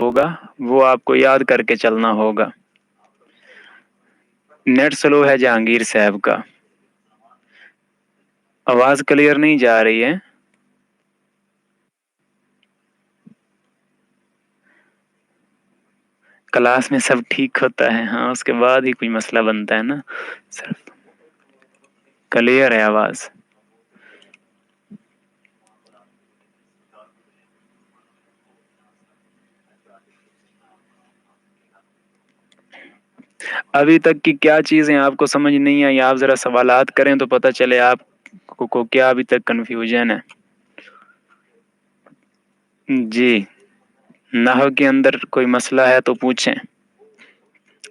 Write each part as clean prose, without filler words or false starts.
ہوگا وہ آپ کو یاد کر کے چلنا ہوگا۔ نیٹ سلو ہے جہانگیر صاحب کا۔ آواز کلیئر نہیں جا رہی ہے۔ کلاس میں سب ٹھیک ہوتا ہے، ہاں اس کے بعد ہی کوئی مسئلہ بنتا ہے نا سر۔ کلیئر ہے آواز۔ ابھی تک کی کیا چیزیں آپ کو سمجھ نہیں آئی؟ آپ ذرا سوالات کریں تو پتہ چلے آپ کو کیا ابھی تک کنفیوژن ہے۔ جی، نحو کے اندر کوئی مسئلہ ہے تو پوچھیں۔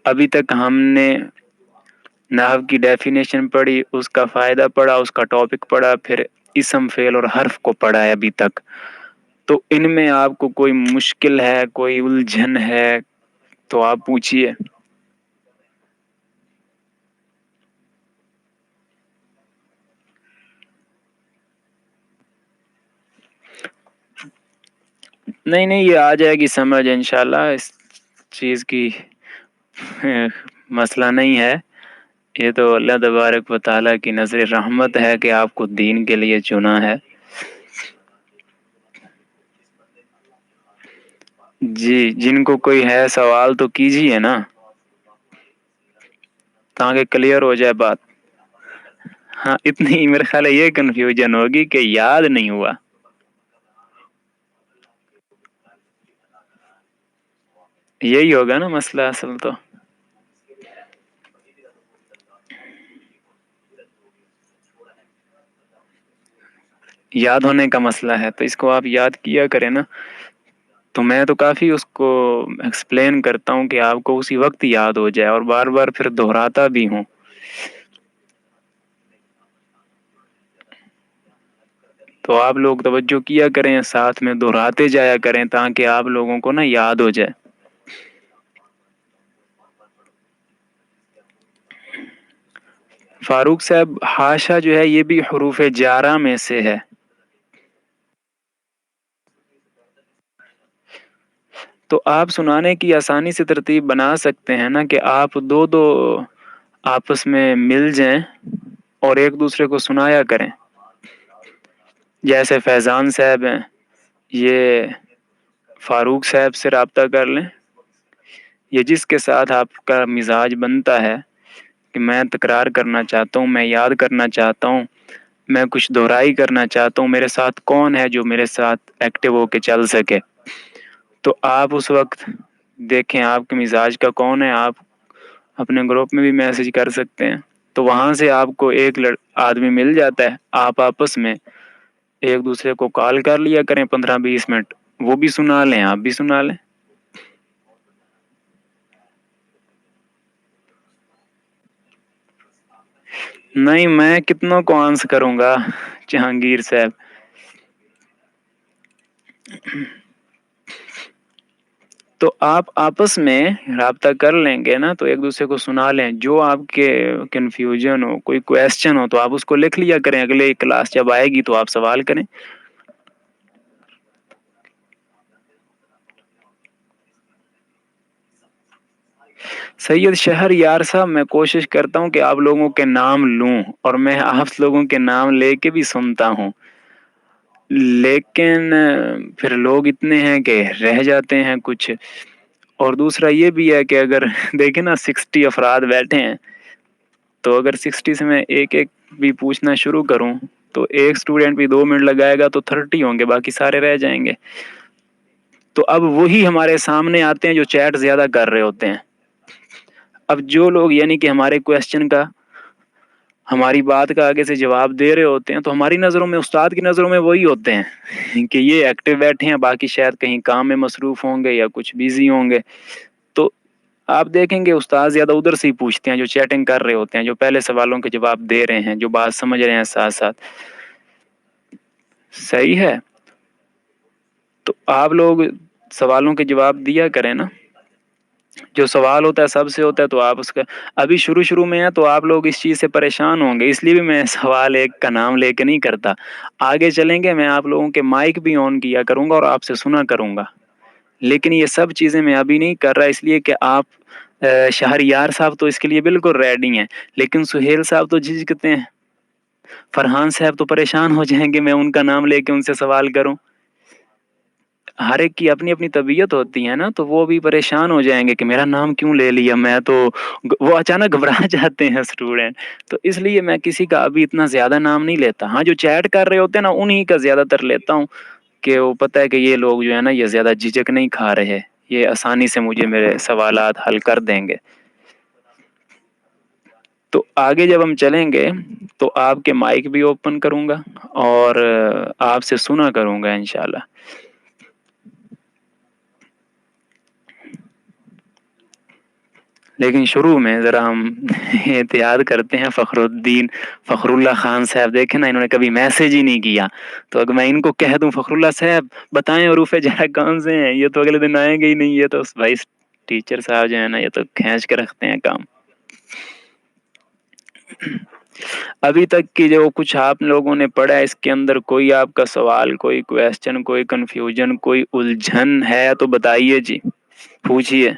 ابھی تک ہم نے نحو کی ڈیفینیشن پڑھی، اس کا فائدہ پڑھا، اس کا ٹاپک پڑھا، پھر اسم فعل اور حرف کو پڑھا ہے ابھی تک۔ تو ان میں آپ کو کوئی مشکل ہے، کوئی الجھن ہے تو آپ پوچھئے۔ نہیں یہ آ جائے گی سمجھ انشاءاللہ، اس چیز کی مسئلہ نہیں ہے۔ یہ تو اللہ تبارک و تعالیٰ کی نظر رحمت ہے کہ آپ کو دین کے لیے چنا ہے۔ جی، جن کو کوئی ہے سوال تو کیجیے نا، تاکہ کلیئر ہو جائے بات۔ ہاں اتنی میرے خیال ہے یہ کنفیوژن ہوگی کہ یاد نہیں ہوا۔ یہی ہوگا نا مسئلہ اصل تو۔ یاد ہونے کا مسئلہ ہے تو اس کو آپ یاد کیا کریں نا۔ تو میں تو کافی اس کو ایکسپلین کرتا ہوں کہ آپ کو اسی وقت یاد ہو جائے، اور بار بار پھر دہراتا بھی ہوں۔ تو آپ لوگ توجہ کیا کریں، ساتھ میں دہراتے جایا کریں تاکہ آپ لوگوں کو نا یاد ہو جائے۔ فاروق صاحب، حاشا جو ہے یہ بھی حروف جارہ میں سے ہے۔ تو آپ سنانے کی آسانی سے ترتیب بنا سکتے ہیں نا کہ آپ دو آپس میں مل جائیں اور ایک دوسرے کو سنایا کریں۔ جیسے فیضان صاحب ہیں، یہ فاروق صاحب سے رابطہ کر لیں، یہ جس کے ساتھ آپ کا مزاج بنتا ہے کہ میں تکرار کرنا چاہتا ہوں، میں یاد کرنا چاہتا ہوں، میں کچھ دہرائی کرنا چاہتا ہوں، میرے ساتھ کون ہے جو میرے ساتھ ایکٹیو ہو کے چل سکے، تو آپ اس وقت دیکھیں آپ کے مزاج کا کون ہے۔ آپ اپنے گروپ میں بھی میسج کر سکتے ہیں، تو وہاں سے آپ کو ایک آدمی مل جاتا ہے، آپ آپس میں ایک دوسرے کو کال کر لیا کریں 15-20 منٹ، وہ بھی سنا لیں آپ بھی سنا لیں۔ نہیں میں کتنوں کو آنس کروں گا جہانگیر صاحب۔ تو آپ آپس میں رابطہ کر لیں گے نا تو ایک دوسرے کو سنا لیں، جو آپ کے کنفیوژن ہو، کوئی کویسچن ہو تو آپ اس کو لکھ لیا کریں، اگلے کلاس جب آئے گی تو آپ سوال کریں۔ سید شہر یار صاحب، میں کوشش کرتا ہوں کہ آپ لوگوں کے نام لوں، اور میں آپ لوگوں کے نام لے کے بھی سنتا ہوں، لیکن پھر لوگ اتنے ہیں کہ رہ جاتے ہیں کچھ۔ اور دوسرا یہ بھی ہے کہ اگر دیکھیں نا 60 افراد بیٹھے ہیں، تو اگر 60 سے میں ایک ایک بھی پوچھنا شروع کروں تو ایک سٹوڈنٹ بھی 2 منٹ لگائے گا تو 30 ہوں گے، باقی سارے رہ جائیں گے۔ تو اب وہی ہمارے سامنے آتے ہیں جو چیٹ زیادہ کر رہے ہوتے ہیں۔ اب جو لوگ یعنی کہ ہمارے کویسچن کا، ہماری بات کا آگے سے جواب دے رہے ہوتے ہیں، تو ہماری نظروں میں، استاد کی نظروں میں وہی ہوتے ہیں کہ یہ ایکٹیو بیٹھے ہیں، باقی شاید کہیں کام میں مصروف ہوں گے یا کچھ بیزی ہوں گے۔ تو آپ دیکھیں گے استاد زیادہ ادھر سے ہی پوچھتے ہیں جو چیٹنگ کر رہے ہوتے ہیں، جو پہلے سوالوں کے جواب دے رہے ہیں، جو بات سمجھ رہے ہیں ساتھ ساتھ۔ صحیح ہے، تو آپ لوگ سوالوں کے جواب دیا کریں نا۔ جو سوال ہوتا ہے سب سے ہوتا ہے، تو آپ اس کا ابھی شروع میں ہے تو آپ لوگ اس چیز سے پریشان ہوں گے، اس لیے بھی میں سوال ایک کا نام لے کے نہیں کرتا۔ آگے چلیں گے میں آپ لوگوں کے مائک بھی آن کیا کروں گا اور آپ سے سنا کروں گا، لیکن یہ سب چیزیں میں ابھی نہیں کر رہا، اس لیے کہ آپ شہریار صاحب تو اس کے لیے بالکل ریڈی ہیں، لیکن سہیل صاحب تو جھجکتے ہیں، فرحان صاحب تو پریشان ہو جائیں گے میں ان کا نام لے کے ان سے سوال کروں، ہر ایک کی اپنی اپنی طبیعت ہوتی ہے نا، تو وہ بھی پریشان ہو جائیں گے کہ میرا نام کیوں لے لیا، میں تو وہ اچانک گھبرا جاتے ہیں اسٹوڈنٹ، تو اس لیے میں کسی کا ابھی اتنا زیادہ نام نہیں لیتا، ہاں جو چیٹ کر رہے ہوتے ہیں نا انہی کا زیادہ تر لیتا ہوں، کہ وہ پتہ ہے کہ یہ لوگ جو ہے نا یہ زیادہ جھجک نہیں کھا رہے، یہ آسانی سے مجھے میرے سوالات حل کر دیں گے. تو آگے جب ہم چلیں گے تو آپ کے مائک بھی اوپن کروں گا اور آپ سے سنا کروں گا انشاءاللہ. لیکن شروع میں ذرا ہم احتیاط کرتے ہیں. فخر اللہ خان صاحب دیکھیں نا، انہوں نے کبھی میسج ہی نہیں کیا، تو اگر میں ان کو کہہ دوں فخر اللہ صاحب بتائیں حروف جر کون سے ہیں، یہ تو اگلے دن آئیں گے ہی نہیں. یہ تو بھائی ٹیچر صاحب جو ہے نا یہ تو کھینچ کے رکھتے ہیں کام. ابھی تک کی جو کچھ آپ لوگوں نے پڑھا ہے اس کے اندر کوئی آپ کا سوال، کوئی کویسچن، کوئی کنفیوژن، کوئی الجھن ہے تو بتائیے جی، پوچھیے.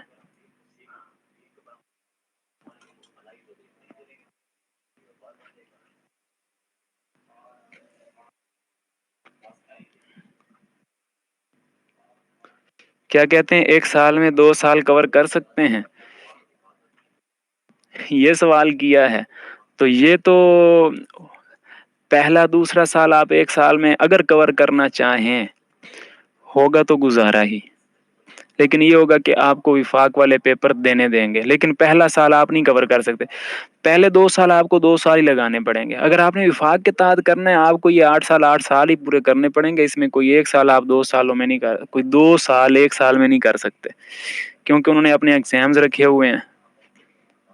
کیا کہتے ہیں 1 سال میں 2 سال کور کر سکتے ہیں؟ یہ سوال کیا ہے تو یہ تو پہلا دوسرا سال آپ 1 سال میں اگر کور کرنا چاہیں ہوگا تو گزارا ہی، لیکن یہ ہوگا کہ آپ کو وفاق والے پیپر دینے دیں گے، لیکن پہلا سال آپ نہیں کور کر سکتے. پہلے 2 سال آپ کو 2 سال ہی لگانے پڑیں گے. اگر آپ نے وفاق کے تحت کرنا ہے آپ کو یہ 8 سال ہی پورے کرنے پڑیں گے. اس میں کوئی 1 سال آپ 2 سالوں میں نہیں کوئی 2 سال 1 سال میں نہیں کر سکتے، کیونکہ انہوں نے اپنے ایگزامز رکھے ہوئے ہیں،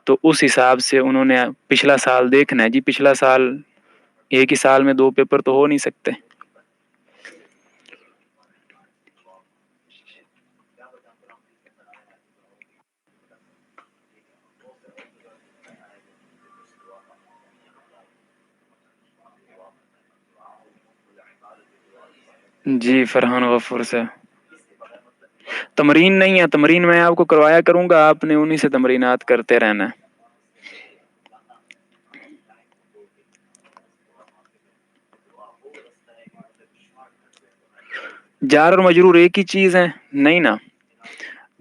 تو اس حساب سے انہوں نے پچھلا سال دیکھنا ہے. جی پچھلا سال ایک ہی سال میں 2 پیپر تو ہو نہیں سکتے. جی فرحان غفور سے تمرین نہیں ہے، تمرین میں آپ کو کروایا کروں گا، آپ نے انہی سے تمرینات کرتے رہنا ہے. جار اور مجرور ایک ہی چیز ہے؟ نہیں نا.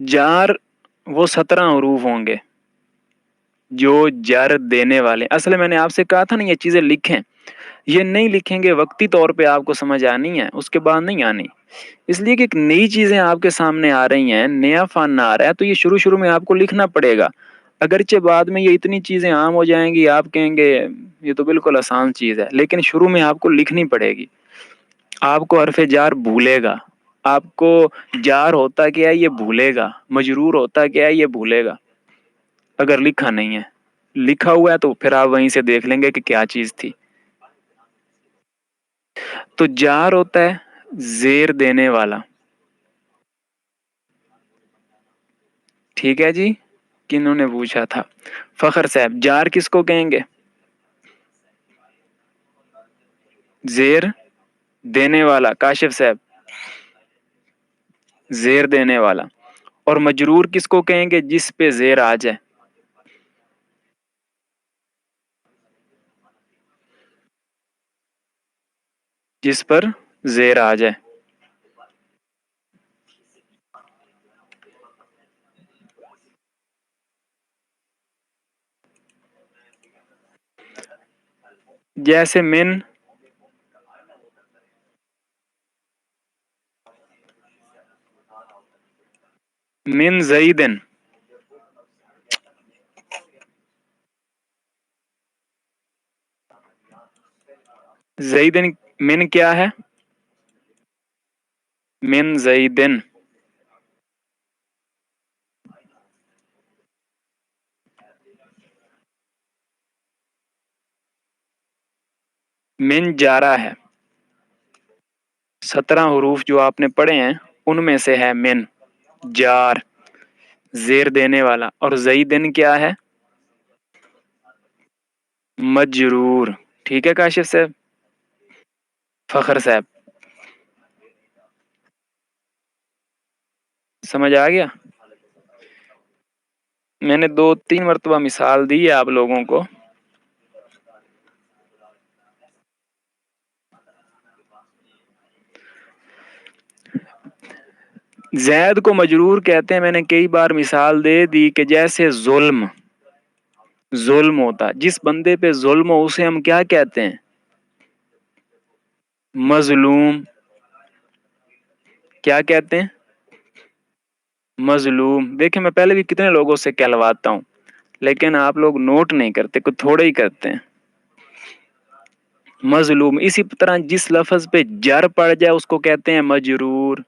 جار وہ 17 حروف ہوں گے جو جر دینے والے. اصل میں نے آپ سے کہا تھا نا یہ چیزیں لکھیں، یہ نہیں لکھیں گے وقتی طور پہ آپ کو سمجھ آنی ہے، اس کے بعد نہیں آنی. اس لیے کہ ایک نئی چیزیں آپ کے سامنے آ رہی ہیں، نیا فن آ رہا ہے، تو یہ شروع شروع میں آپ کو لکھنا پڑے گا. اگرچہ بعد میں یہ اتنی چیزیں عام ہو جائیں گی آپ کہیں گے یہ تو بالکل آسان چیز ہے، لیکن شروع میں آپ کو لکھنی پڑے گی. آپ کو حرف جار بھولے گا، آپ کو جار ہوتا کیا ہے یہ بھولے گا، مجرور ہوتا کیا ہے یہ بھولے گا اگر لکھا نہیں ہے. لکھا ہوا ہے تو پھر آپ وہیں سے دیکھ لیں گے کہ کیا چیز تھی. تو جار ہوتا ہے زیر دینے والا. ٹھیک ہے جی. کنہوں نے پوچھا تھا؟ فخر صاحب. جار کس کو کہیں گے؟ زیر دینے والا. کاشف صاحب زیر دینے والا. اور مجرور کس کو کہیں گے؟ جس پہ زیر آ جائے. جس پر زیر آ جائے. جیسے من زیدن. زیدن من کیا ہے؟ من زیدن. من جارا ہے. 17 حروف جو آپ نے پڑھے ہیں ان میں سے ہے من جار زیر دینے والا. اور زیدن کیا ہے؟ مجرور. ٹھیک ہے کاشف صاحب. فخر صاحب سمجھ آ گیا؟ میں نے 2-3 مرتبہ مثال دی ہے آپ لوگوں کو. زید کو مجرور کہتے ہیں، میں نے کئی بار مثال دے دی کہ جیسے ظلم ہوتا، جس بندے پہ ظلم ہو اسے ہم کیا کہتے ہیں؟ مظلوم. کیا کہتے ہیں؟ مظلوم. دیکھیں میں پہلے بھی کتنے لوگوں سے کہلواتا ہوں، لیکن آپ لوگ نوٹ نہیں کرتے، کچھ تھوڑے ہی کرتے ہیں. مظلوم. اسی طرح جس لفظ پہ جر پڑ جائے اس کو کہتے ہیں مجرور.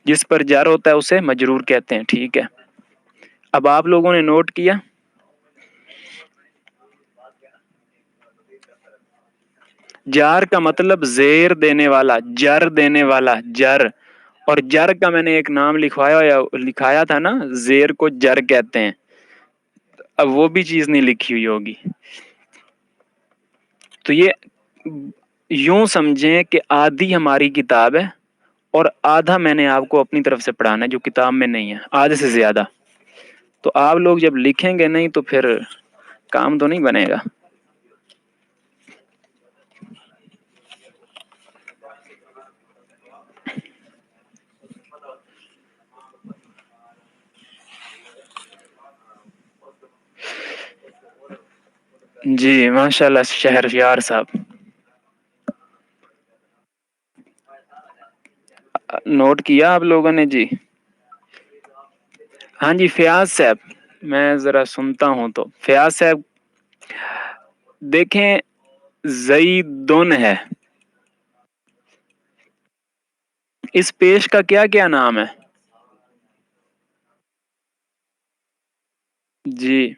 جس پر جر ہوتا ہے اسے مجرور کہتے ہیں. ٹھیک ہے، اب آپ لوگوں نے نوٹ کیا؟ جار کا مطلب زیر دینے والا، جر دینے والا، جر. اور جر کا میں نے ایک نام لکھایا تھا نا، زیر کو جر کہتے ہیں. اب وہ بھی چیز نہیں لکھی ہوئی ہوگی. تو یہ یوں سمجھیں کہ آدھی ہماری کتاب ہے اور آدھا میں نے آپ کو اپنی طرف سے پڑھانا ہے جو کتاب میں نہیں ہے، آدھے سے زیادہ. تو آپ لوگ جب لکھیں گے نہیں تو پھر کام تو نہیں بنے گا. جی ماشاء اللہ شہریار صاحب، نوٹ کیا آپ لوگوں نے؟ جی ہاں جی. فیاض صاحب میں ذرا سنتا ہوں تو فیاض صاحب دیکھیں، زیدن ہے، اس پیش کا کیا کیا نام ہے؟ جی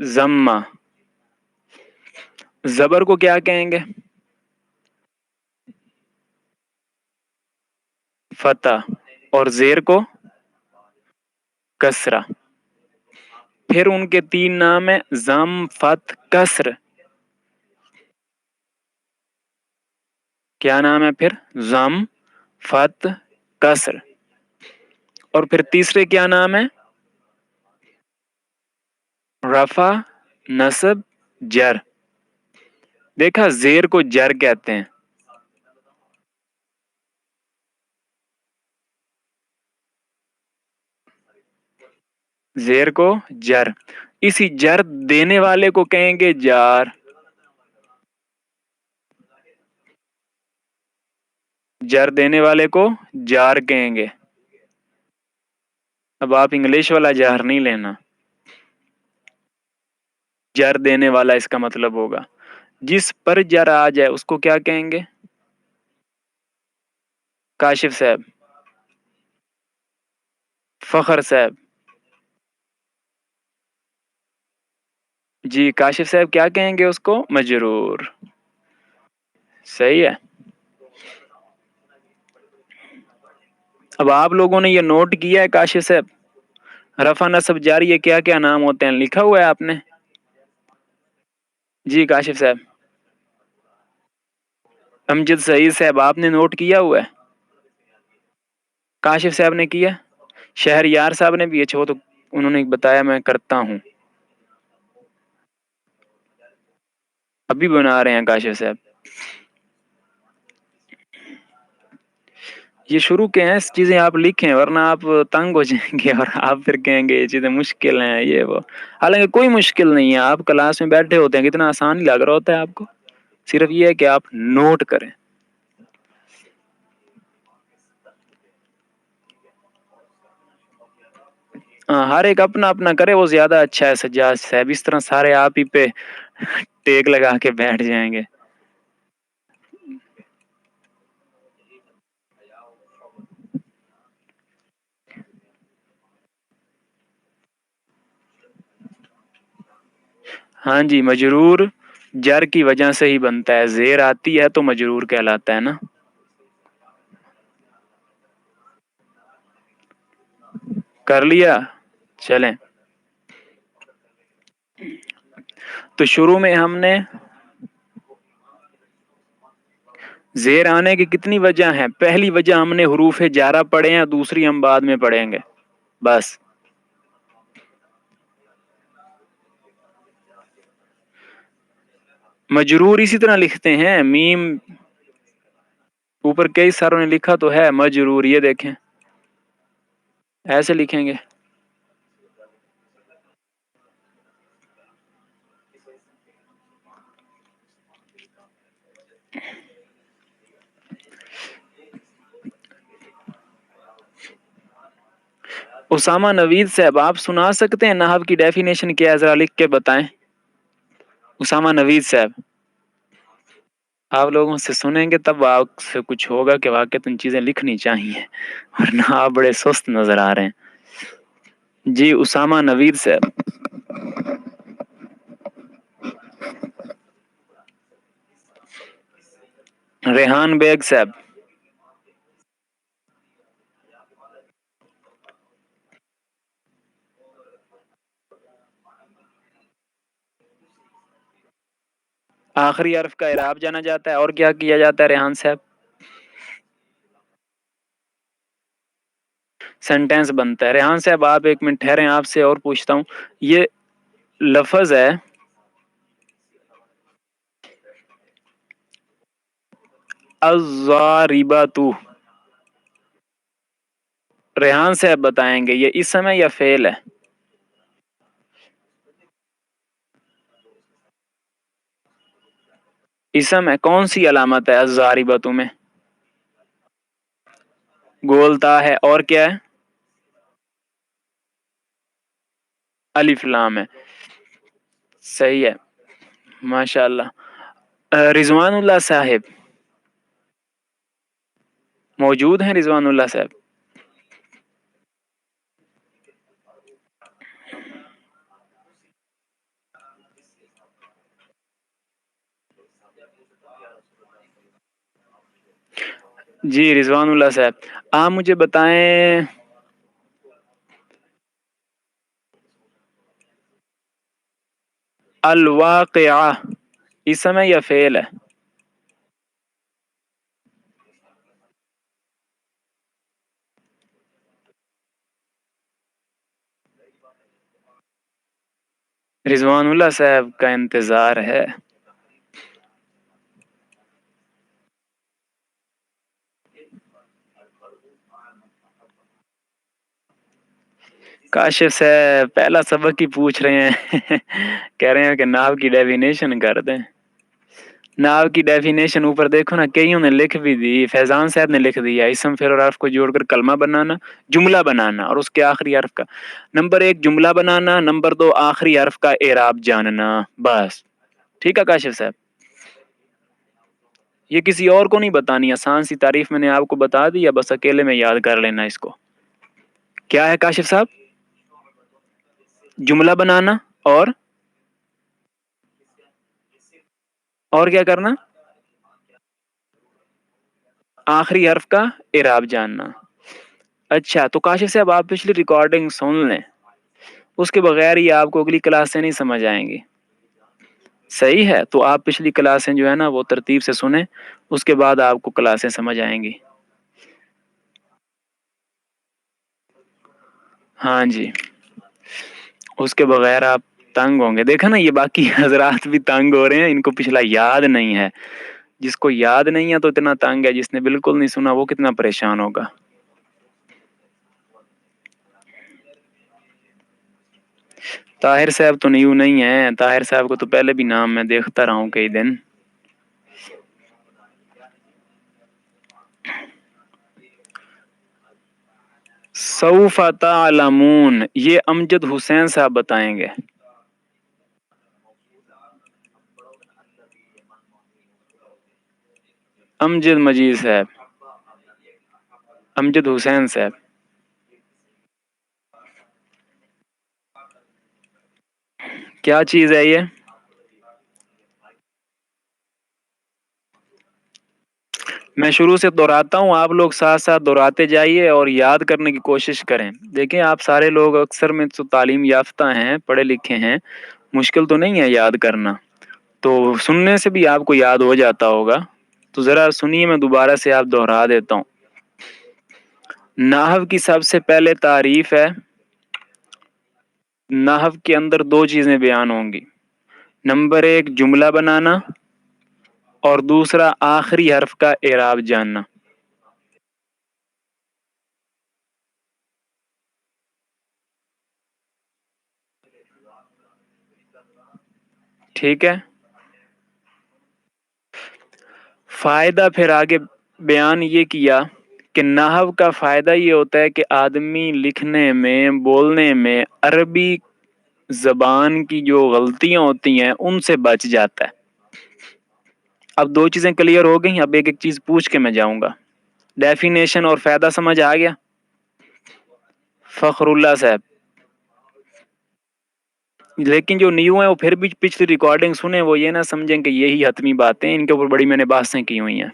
ضمہ. زبر کو کیا کہیں گے؟ فتح. اور زیر کو کسرہ. پھر ان کے 3 نام ہیں، ضم، فتح، کسر. کیا نام ہے پھر؟ ضم، فتح، کسر. اور پھر تیسرے کیا نام ہے؟ رفع، نصب، جر. دیکھا، زیر کو جر کہتے ہیں. زیر کو جر. اسی جر دینے والے کو کہیں گے جار. جر دینے والے کو جار کہیں گے. اب آپ انگلش والا جار نہیں لینا، جر دینے والا اس کا مطلب ہوگا. جس پر جر آ جائے اس کو کیا کہیں گے؟ کاشف صاحب، فخر صاحب. جی کاشف صاحب کیا کہیں گے اس کو؟ مجرور. صحیح ہے. اب آپ لوگوں نے یہ نوٹ کیا ہے کاشف صاحب؟ رفع، نصب، جار یہ کیا کیا نام ہوتے ہیں لکھا ہوا ہے آپ نے؟ جی کاشف صاحب. امجد سعید صاحب آپ نے نوٹ کیا ہوا ہے؟ کاشف صاحب نے کیا؟ شہریار صاحب نے بھی؟ اچھا وہ تو انہوں نے بتایا میں کرتا ہوں. ابھی بنا رہے ہیں کاشف صاحب. یہ شروع کے ہیں چیزیں آپ لکھیں ورنہ آپ تنگ ہو جائیں گے اور آپ پھر کہیں گے یہ چیزیں مشکل ہیں یہ وہ. حالانکہ کوئی مشکل نہیں ہے، آپ کلاس میں بیٹھے ہوتے ہیں کتنا آسان لگ رہا ہوتا ہے آپ کو. صرف یہ ہے کہ آپ نوٹ کریں. ہاں ہر ایک اپنا اپنا کرے وہ زیادہ اچھا ہے. سجاد صاحب اس طرح سارے آپ ہی پہ ٹیک لگا کے بیٹھ جائیں گے. ہاں جی، مجرور جر کی وجہ سے ہی بنتا ہے، زیر آتی ہے تو مجرور کہلاتا ہے نا. کر لیا؟ چلیں، تو شروع میں ہم نے زیر آنے کی کتنی وجہ ہیں؟ پہلی وجہ ہم نے حروف جارہ پڑھے ہیں، دوسری ہم بعد میں پڑھیں گے بس. مجرور اسی طرح لکھتے ہیں، میم اوپر کئی ساروں نے لکھا تو ہے مجرور، یہ دیکھیں ایسے لکھیں گے. اسامہ نوید صاحب، آپ سنا سکتے ہیں نحو کی ڈیفینیشن کیا ہے؟ ذرا لکھ کے بتائیں. اسامہ نوید صاحب، آپ لوگوں سے سنیں گے تب آپ سے کچھ ہوگا کہ واقعی ان چیزیں لکھنی چاہیے، ورنہ آپ بڑے سست نظر آ رہے ہیں. جی اسامہ نوید صاحب. ریحان بیگ صاحب. آخری حرف کا اعراب جانا جاتا ہے، اور کیا کیا جاتا ہے ریحان صاحب؟ سینٹینس بنتا ہے. ریحان صاحب آپ ایک منٹ ٹھہریں، آپ سے اور پوچھتا ہوں. یہ لفظ ہے الضاربۃ، ریحان صاحب بتائیں گے یہ اسم ہے یا فعل ہے؟ اسم ہے. کون سی علامت ہے الضاربۃ میں؟ گولتا ہے. اور کیا ہے؟ الف لام ہے. صحیح ہے، ماشاء اللہ. رضوان اللہ صاحب موجود ہیں؟ رضوان اللہ صاحب جی رضوان اللہ صاحب، آپ مجھے بتائیں الواقعہ اسم ہے یا فعل ہے؟ رضوان اللہ صاحب کا انتظار ہے. کاشف صاحب پہلا سبق ہی پوچھ رہے ہیں کہہ رہے ہیں کہ ناو کی ڈیفینیشن کر دیں. ناو کی ڈیفینیشن اوپر دیکھو نا، کئیوں نے لکھ بھی دی. فیضان صاحب نے لکھ دیا اسم فعل اور حرف کو جوڑ کر کلمہ بنانا، جملہ بنانا، اور اس کے آخری حرف کا نمبر 1 جملہ بنانا، نمبر 2 آخری حرف کا اعراب جاننا. بس ٹھیک ہے کاشف صاحب، یہ کسی اور کو نہیں بتانی. آسان سی تعریف میں نے آپ کو بتا دی، بس اکیلے میں یاد کر لینا اس کو. کیا ہے کاشف صاحب؟ جملہ بنانا اور کیا کرنا؟ آخری حرف کا اعراب جاننا. اچھا تو کاشف صاحب آپ پچھلی ریکارڈنگ سن لیں، اس کے بغیر ہی آپ کو اگلی کلاس سے نہیں سمجھ آئیں گی. صحیح ہے، تو آپ پچھلی کلاسیں جو ہے نا وہ ترتیب سے سنیں، اس کے بعد آپ کو کلاسیں سمجھ آئیں گی. ہاں جی، اس کے بغیر آپ تنگ ہوں گے. دیکھا نا یہ باقی حضرات بھی تنگ ہو رہے ہیں، ان کو پچھلا یاد نہیں ہے. جس کو یاد نہیں ہے تو اتنا تنگ ہے، جس نے بالکل نہیں سنا وہ کتنا پریشان ہوگا. طاہر صاحب تو نیو نہیں ہے، طاہر صاحب کو تو پہلے بھی نام میں دیکھتا رہا ہوں کئی دن. سوف تعلمون یہ امجد حسین صاحب بتائیں گے. امجد مجید صاحب، امجد حسین صاحب. کیا چیز ہے یہ؟ میں شروع سے دہراتا ہوں، آپ لوگ ساتھ ساتھ دہراتے جائیے اور یاد کرنے کی کوشش کریں. دیکھیں آپ سارے لوگ اکثر میں تو تعلیم یافتہ ہیں، پڑھے لکھے ہیں، مشکل تو نہیں ہے یاد کرنا، تو سننے سے بھی آپ کو یاد ہو جاتا ہوگا. تو ذرا سنیے، میں دوبارہ سے آپ دہرا دیتا ہوں. نحو کی سب سے پہلے تعریف ہے. نحو کے اندر دو چیزیں بیان ہوں گی. نمبر ایک جملہ بنانا، اور دوسرا آخری حرف کا اعراب جاننا. ٹھیک ہے. فائدہ پھر آگے بیان یہ کیا کہ نحو کا فائدہ یہ ہوتا ہے کہ آدمی لکھنے میں، بولنے میں عربی زبان کی جو غلطیاں ہوتی ہیں ان سے بچ جاتا ہے. اب دو چیزیں کلیئر ہو گئی. اب ایک ایک چیز پوچھ کے میں جاؤں گا. ڈیفینیشن اور فائدہ سمجھ آ گیا؟ فخر اللہ صاحب. لیکن جو نیو ہیں وہ پھر بھی پچھلی ریکارڈنگ سنیں، وہ یہ نہ سمجھیں کہ یہی حتمی باتیں، ان کے اوپر بڑی میں نے بحثیں کی ہوئی ہیں.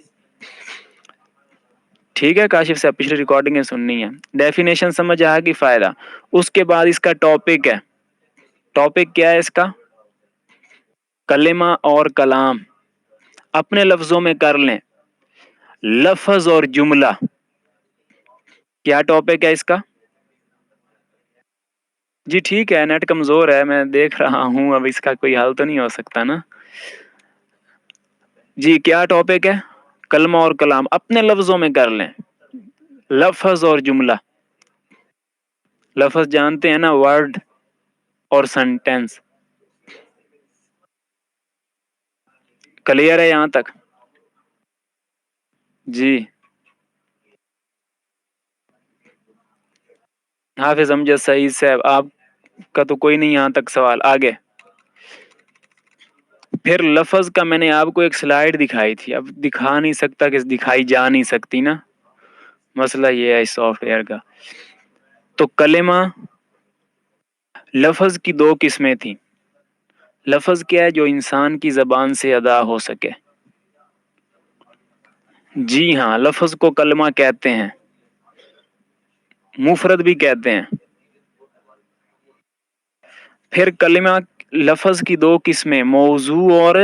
ٹھیک ہے کاشف صاحب، پچھلی ریکارڈنگیں سننی ہے. ڈیفینیشن سمجھ آ گئی، فائدہ. اس کے بعد اس کا ٹاپک ہے. ٹاپک کیا ہے اس کا؟ کلمہ اور کلام. اپنے لفظوں میں کر لیں، لفظ اور جملہ. کیا ٹاپک ہے اس کا؟ جی ٹھیک ہے، نیٹ کمزور ہے، میں دیکھ رہا ہوں، اب اس کا کوئی حل تو نہیں ہو سکتا نا. جی کیا ٹاپک ہے؟ کلمہ اور کلام. اپنے لفظوں میں کر لیں، لفظ اور جملہ. لفظ جانتے ہیں نا، ورڈ اور سینٹینس. کلیئر ہے یہاں تک؟ جی حافظ امجد سعید صاحب، آپ کا تو کوئی نہیں یہاں تک سوال. آگے پھر لفظ کا میں نے آپ کو ایک سلائیڈ دکھائی تھی، اب دکھا نہیں سکتا کہ دکھائی جا نہیں سکتی نا، مسئلہ یہ ہے اس سافٹ ویئر کا. تو کلمہ، لفظ کی دو قسمیں تھیں. لفظ کیا ہے؟ جو انسان کی زبان سے ادا ہو سکے. جی ہاں، لفظ کو کلمہ کہتے ہیں، مفرد بھی کہتے ہیں. پھر کلمہ، لفظ کی دو قسمیں، موضوع اور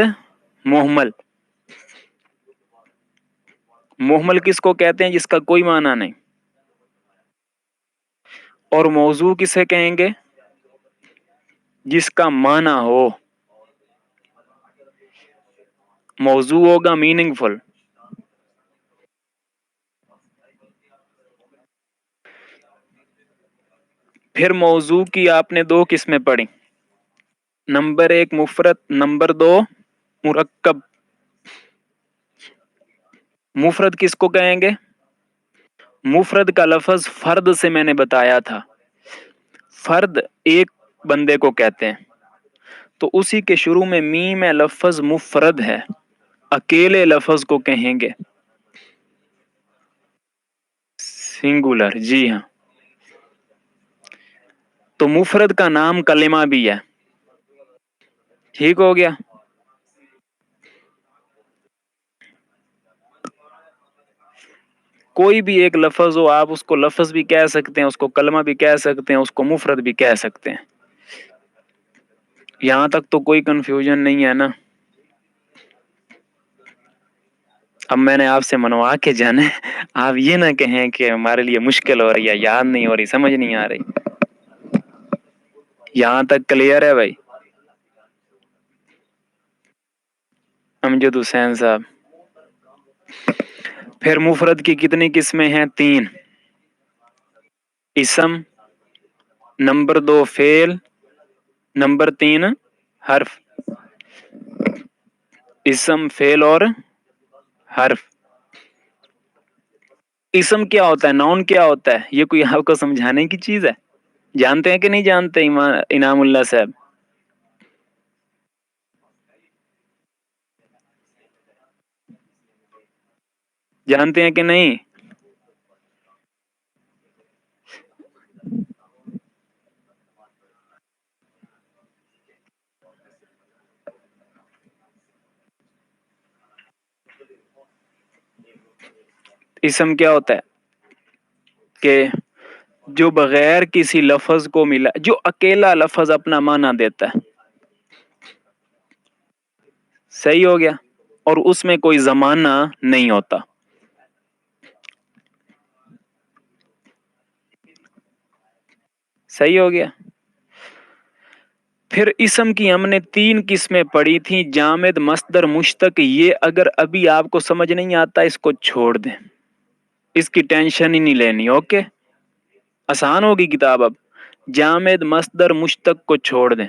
محمل. محمل کس کو کہتے ہیں؟ جس کا کوئی معنی نہیں. اور موضوع کسے کہیں گے؟ جس کا معنی ہو. موضوع ہوگا میننگ فل. پھر موضوع کی آپ نے دو قسمیں پڑھی. نمبر ایک مفرد، نمبر دو مرکب. مفرد کس کو کہیں گے؟ مفرد کا لفظ فرد سے میں نے بتایا تھا. فرد ایک بندے کو کہتے ہیں، تو اسی کے شروع میں میم ہے، لفظ مفرد ہے، اکیلے لفظ کو کہیں گے سنگولر. جی ہاں. تو مفرد کا نام کلمہ بھی ہے. ٹھیک ہو گیا. کوئی بھی ایک لفظ ہو، آپ اس کو لفظ بھی کہہ سکتے ہیں، اس کو کلمہ بھی کہہ سکتے ہیں، اس کو مفرد بھی کہہ سکتے ہیں. یہاں تک تو کوئی کنفیوژن نہیں ہے نا؟ اب میں نے آپ سے منوا کے جانا ہے، آپ یہ نہ کہیں کہ ہمارے لیے مشکل ہو رہی ہے، یاد نہیں ہو رہی، سمجھ نہیں آ رہی. یہاں تک کلیئر ہے بھائی؟ امجد حسین صاحب. پھر مفرد کی کتنی قسمیں ہیں؟ تین. اسم، نمبر دو فعل، نمبر تین حرف. اسم، فعل اور حرف. اسم کیا ہوتا ہے؟ نون کیا ہوتا ہے؟ یہ کوئی آپ کو سمجھانے کی چیز ہے؟ جانتے ہیں کہ نہیں جانتے انعام اللہ صاحب؟ جانتے ہیں کہ نہیں؟ اسم کیا ہوتا ہے کہ جو بغیر کسی لفظ کو ملا، جو اکیلا لفظ اپنا معنی دیتا ہے. صحیح ہو گیا. اور اس میں کوئی زمانہ نہیں ہوتا. صحیح ہو گیا. پھر اسم کی ہم نے 3 قسمیں پڑھی تھیں، جامد، مصدر، مشتق. یہ اگر ابھی آپ کو سمجھ نہیں آتا اس کو چھوڑ دیں، اس کی ٹینشن ہی نہیں لینی. اوکے، آسان ہوگی کتاب. اب جامد، مصدر، مشتق کو چھوڑ دیں.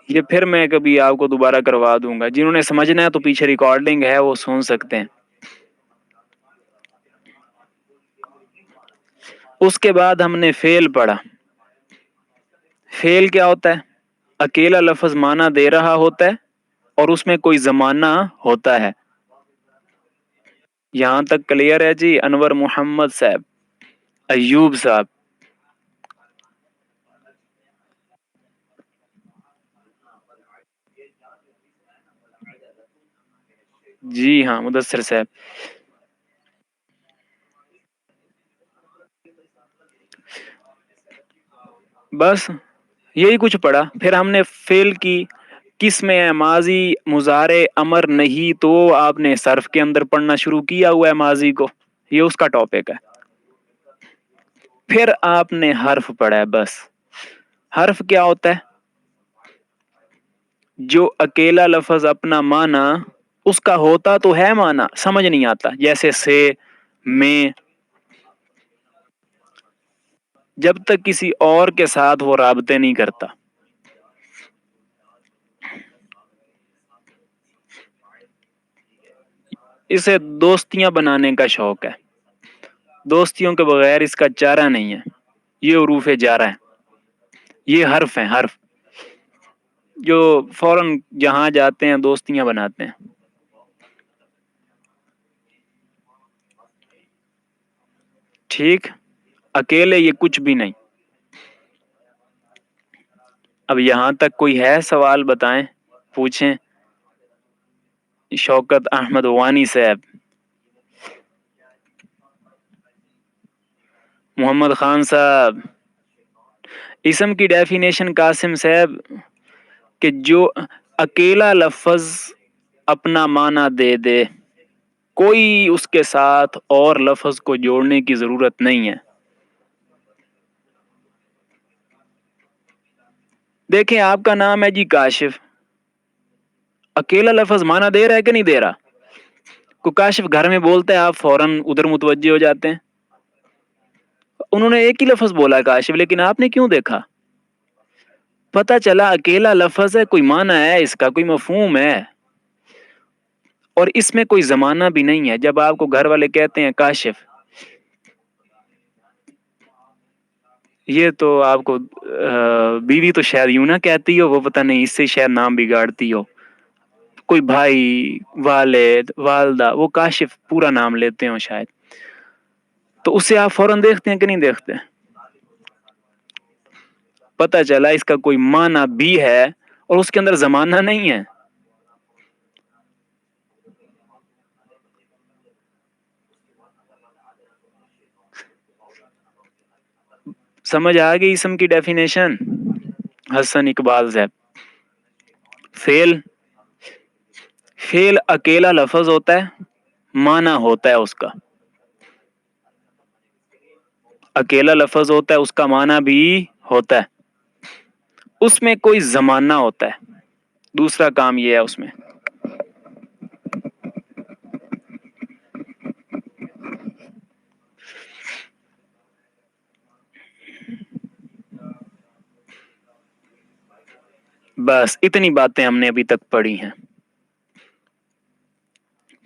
یہ پھر میں کبھی آپ کو دوبارہ کروا دوں گا. جنہوں نے سمجھنا ہے تو پیچھے ریکارڈنگ ہے، وہ سن سکتے ہیں. اس کے بعد ہم نے فعل پڑھا. فعل کیا ہوتا ہے؟ اکیلا لفظ معنی دے رہا ہوتا ہے اور اس میں کوئی زمانہ ہوتا ہے. یہاں تک کلیئر ہے جی؟ انور محمد صاحب، ایوب صاحب. جی ہاں، مدثر صاحب. بس یہی کچھ پڑھا. پھر ہم نے فعل کی قسمیں ہیں، ماضی، مضارع، امر، نہیں. تو آپ نے صرف کے اندر پڑھنا شروع کیا ہوا ہے ماضی کو، یہ اس کا ٹاپک ہے. پھر آپ نے حرف پڑھا ہے. بس حرف کیا ہوتا ہے؟ جو اکیلا لفظ اپنا معنی، اس کا ہوتا تو ہے معنی، سمجھ نہیں آتا. جیسے سے، میں، جب تک کسی اور کے ساتھ وہ رابطے نہیں کرتا. اسے دوستیاں بنانے کا شوق ہے. دوستیوں کے بغیر اس کا چارہ نہیں ہے. یہ حروف جارہ ہے، یہ حرف ہیں. حرف جو فوراً جہاں جاتے ہیں دوستیاں بناتے ہیں. ٹھیک، اکیلے یہ کچھ بھی نہیں. اب یہاں تک کوئی ہے سوال؟ بتائیں، پوچھیں. شوکت احمد وانی صاحب، محمد خان صاحب. اسم کی ڈیفینیشن قاسم صاحب، کہ جو اکیلا لفظ اپنا معنی دے دے، کوئی اس کے ساتھ اور لفظ کو جوڑنے کی ضرورت نہیں ہے. دیکھیں، آپ کا نام ہے جی کاشف، اکیلا لفظ معنی دے رہا ہے کہ نہیں دے رہا؟ کو کاشف گھر میں بولتا ہے، آپ فوراً ادھر متوجہ ہو جاتے ہیں. انہوں نے ایک ہی لفظ بولا کاشف، لیکن آپ نے کیوں دیکھا؟ پتہ چلا اکیلا لفظ ہے، کوئی معنی ہے، اس کا کوئی مفہوم ہے، اور اس میں کوئی زمانہ بھی نہیں ہے. جب آپ کو گھر والے کہتے ہیں کاشف، یہ تو آپ کو بیوی تو شاید یوں نہ کہتی ہو، وہ پتہ نہیں اس سے شاید نام بگاڑتی ہو. کوئی بھائی، والد، والدہ، وہ کاشف پورا نام لیتے ہوں شاید. تو اسے آپ فوراً دیکھتے ہیں کہ نہیں دیکھتے؟ پتہ چلا اس کا کوئی معنی بھی ہے اور اس کے اندر زمانہ نہیں ہے. سمجھ آ گئی اسم کی ڈیفینیشن؟ حسن اقبال صاحب. فعل اکیلا لفظ ہوتا ہے، معنی ہوتا ہے اس کا. اکیلا لفظ ہوتا ہے، اس کا معنی بھی ہوتا ہے. اس میں کوئی زمانہ ہوتا ہے. دوسرا کام یہ ہے اس میں. بس اتنی باتیں ہم نے ابھی تک پڑھی ہیں.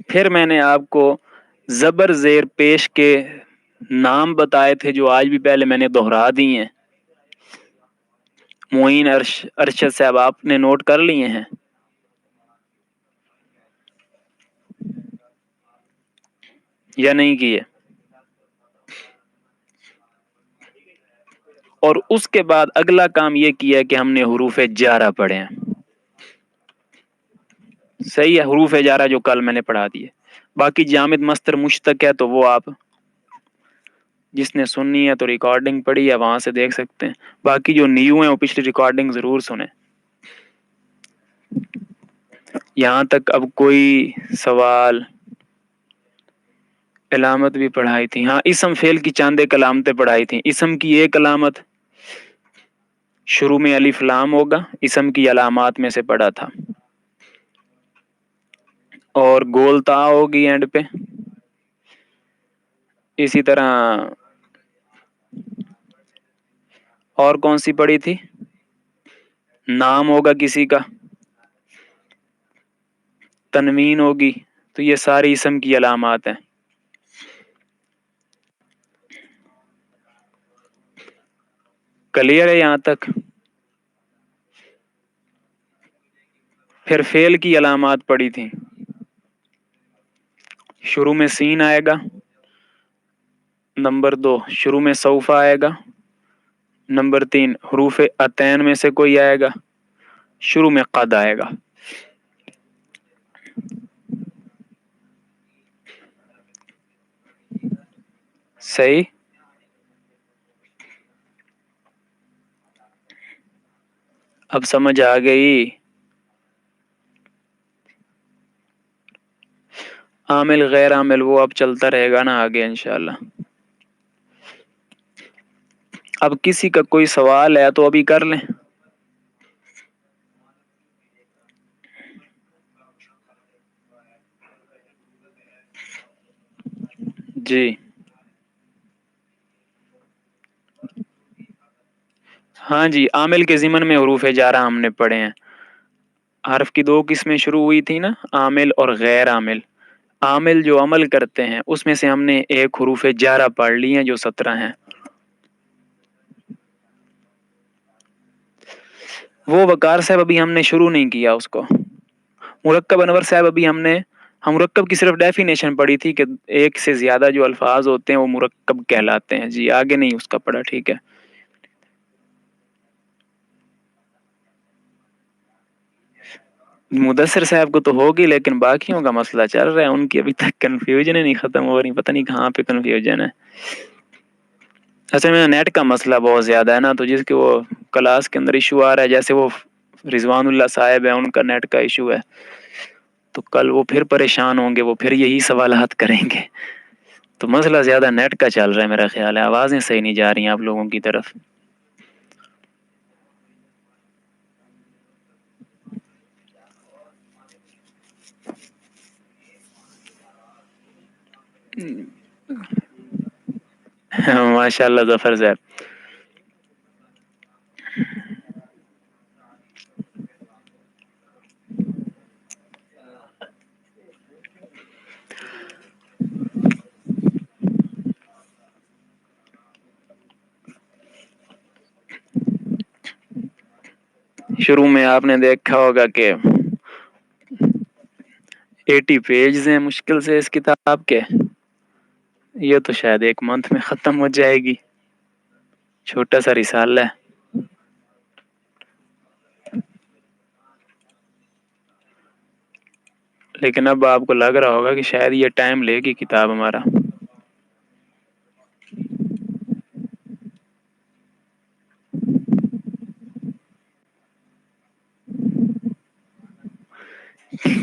پھر میں نے آپ کو زبر زیر پیش کے نام بتائے تھے، جو آج بھی پہلے میں نے دہرا دی ہیں. معین ارشد صاحب، آپ نے نوٹ کر لیے ہیں؟ یا نہیں کیے؟ اور اس کے بعد اگلا کام یہ کیا کہ ہم نے حروف جارہ پڑھے ہیں. صحیح ہے، حروف جارہ جو کل میں نے پڑھا دیے. باقی جامد مصدر مشتق ہے تو وہ آپ جس نے سننی ہے تو ریکارڈنگ پڑھی ہے وہاں سے دیکھ سکتے ہیں. باقی جو نیو ہیں وہ پچھلی ریکارڈنگ ضرور سنیں. یہاں تک اب کوئی سوال؟ علامت بھی پڑھائی تھی. ہاں، اسم فعل کی چاند ایک علامتیں پڑھائی تھیں. اسم کی ایک علامت شروع میں الف لام ہوگا، اسم کی علامات میں سے پڑھا تھا. اور گول تا ہوگی اینڈ پہ. اسی طرح اور کون سی پڑھی تھی؟ نام ہوگا کسی کا، تنوین ہوگی. تو یہ ساری اسم کی علامات ہیں. کلیئر ہے یہاں تک؟ پھر فعل کی علامات پڑھی تھیں. شروع میں سین آئے گا. نمبر 2 شروع میں سوف آئے گا. نمبر 3 حروف عتین میں سے کوئی آئے گا. شروع میں قد آئے گا. صحیح. اب سمجھ آ گئی؟ عامل غیر عامل وہ اب چلتا رہے گا نا آگے انشاءاللہ. اب کسی کا کوئی سوال ہے تو ابھی کر لیں. جی ہاں جی، عامل کے ضمن میں حروف جارہ ہم نے پڑھے ہیں. حرف کی 2 قسمیں شروع ہوئی تھی نا، عامل اور غیر عامل. عامل جو عمل کرتے ہیں اس میں سے ہم نے ایک حروف جارہ پڑھ لی ہیں جو 17 ہیں. وہ وقار صاحب ابھی ہم نے شروع نہیں کیا اس کو. مرکب انور صاحب ابھی ہم مرکب کی صرف ڈیفینیشن پڑھی تھی کہ ایک سے زیادہ جو الفاظ ہوتے ہیں وہ مرکب کہلاتے ہیں. جی آگے نہیں اس کا پڑھا. ٹھیک ہے. مدثر صاحب کو تو ہوگی لیکن باقیوں کا مسئلہ چل رہا ہے، ان کی ابھی تک کنفیوژن ہی نہیں ختم ہو رہی. پتہ نہیں کہاں پہ کنفیوژن ہے. اصل میں نیٹ کا مسئلہ بہت زیادہ ہے نا، تو جس کے وہ کلاس کے اندر ایشو آ رہا ہے، جیسے وہ رضوان اللہ صاحب ہیں ان کا نیٹ کا ایشو ہے، تو کل وہ پھر پریشان ہوں گے، وہ پھر یہی سوالات کریں گے. تو مسئلہ زیادہ نیٹ کا چل رہا ہے میرا خیال ہے. آوازیں صحیح نہیں جا رہی ہیں آپ لوگوں کی طرف. ماشاء اللہ ظفر صاحب. شروع میں آپ نے دیکھا ہوگا کہ 80 پیجز ہیں مشکل سے اس کتاب کے. یہ تو شاید ایک منتھ میں ختم ہو جائے گی. چھوٹا سا رسالہ ہے. لیکن اب آپ کو لگ رہا ہوگا کہ شاید یہ ٹائم لے گی کتاب ہمارا.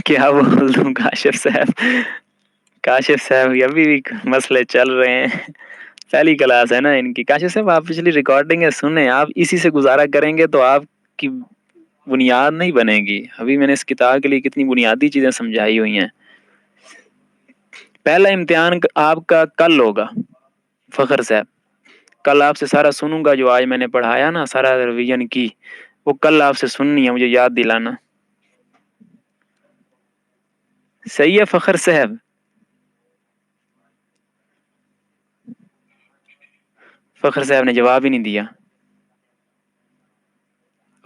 کیا بول دوں کاشف صاحب. کاشف صاحب ابھی بھی مسئلے چل رہے ہیں. پہلی کلاس ہے نا ان کی. کاشف صاحب آپ پچھلی ریکارڈنگ ہے سنیں، آپ اسی سے گزارا کریں گے تو آپ کی بنیاد نہیں بنے گی. ابھی میں نے اس کتاب کے لیے کتنی بنیادی چیزیں سمجھائی ہوئی ہیں. پہلا امتحان آپ کا کل ہوگا فخر صاحب. کل آپ سے سارا سنوں گا جو آج میں نے پڑھایا نا، سارا ریویژن کی، وہ کل آپ سے سننی ہے، مجھے یاد دلانا. صحیح ہے فخر صاحب؟ فخر صاحب نے جواب ہی نہیں دیا.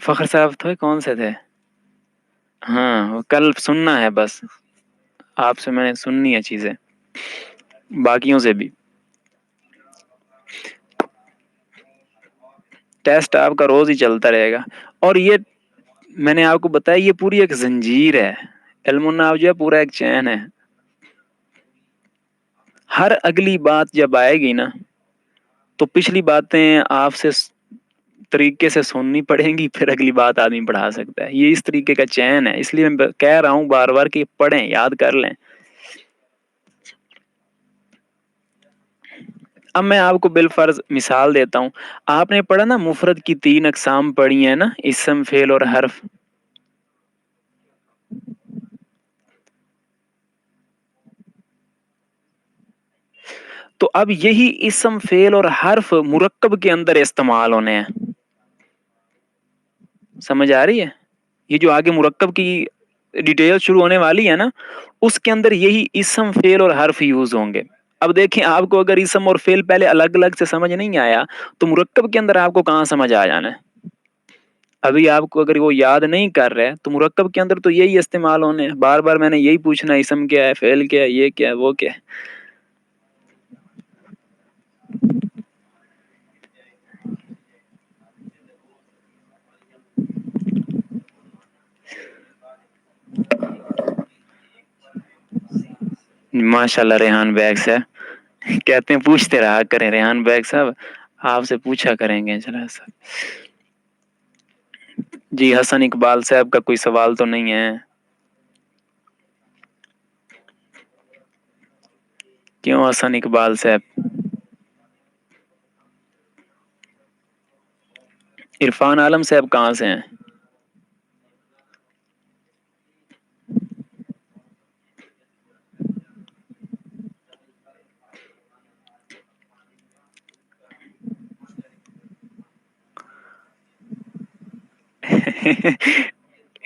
فخر صاحب تھے کون سے تھے؟ ہاں وہ کل سننا ہے بس. آپ سے میں نے سننی ہے چیزیں، باقیوں سے بھی. ٹیسٹ آپ کا روز ہی چلتا رہے گا. اور یہ میں نے آپ کو بتایا یہ پوری ایک زنجیر ہے. علم النحو جو ہے پورا ایک چین ہے. ہر اگلی بات جب آئے گی نا تو پچھلی باتیں آپ سے طریقے سے سننی پڑیں گی، پھر اگلی بات آدمی پڑھا سکتا ہے. یہ اس طریقے کا چین ہے، اس لیے میں کہہ رہا ہوں بار بار کہ پڑھیں، یاد کر لیں. اب میں آپ کو بالفرض مثال دیتا ہوں. آپ نے پڑھا نا مفرد کی 3 اقسام پڑھی ہیں نا، اسم، فعل اور حرف. تو اب یہی اسم، فعل اور حرف مرکب کے اندر استعمال ہونے ہیں. سمجھ آ رہی ہے؟ یہ جو آگے مرکب کی ڈیٹیل شروع ہونے والی ہے نا، اس کے اندر یہی اسم، فعل اور حرف یوز ہوں گے. اب دیکھیں، آپ کو اگر اسم اور فعل پہلے الگ الگ سے سمجھ نہیں آیا تو مرکب کے اندر آپ کو کہاں سمجھ آ جانا ہے. ابھی آپ کو اگر وہ یاد نہیں کر رہے تو مرکب کے اندر تو یہی استعمال ہونے ہیں. بار بار میں نے یہی پوچھنا اسم کیا ہے، فعل کیا ہے، یہ کیا ہے، وہ کیا ہے. ماشاء اللہ ریحان بیگ صاحب کہتے ہیں پوچھتے رہا کریں. ریحان بیگ صاحب آپ سے پوچھا کریں گے ذرا سا. جی حسن اقبال صاحب کا کوئی سوال تو نہیں ہے؟ کیوں حسن اقبال صاحب؟ عرفان عالم صاحب کہاں سے ہیں؟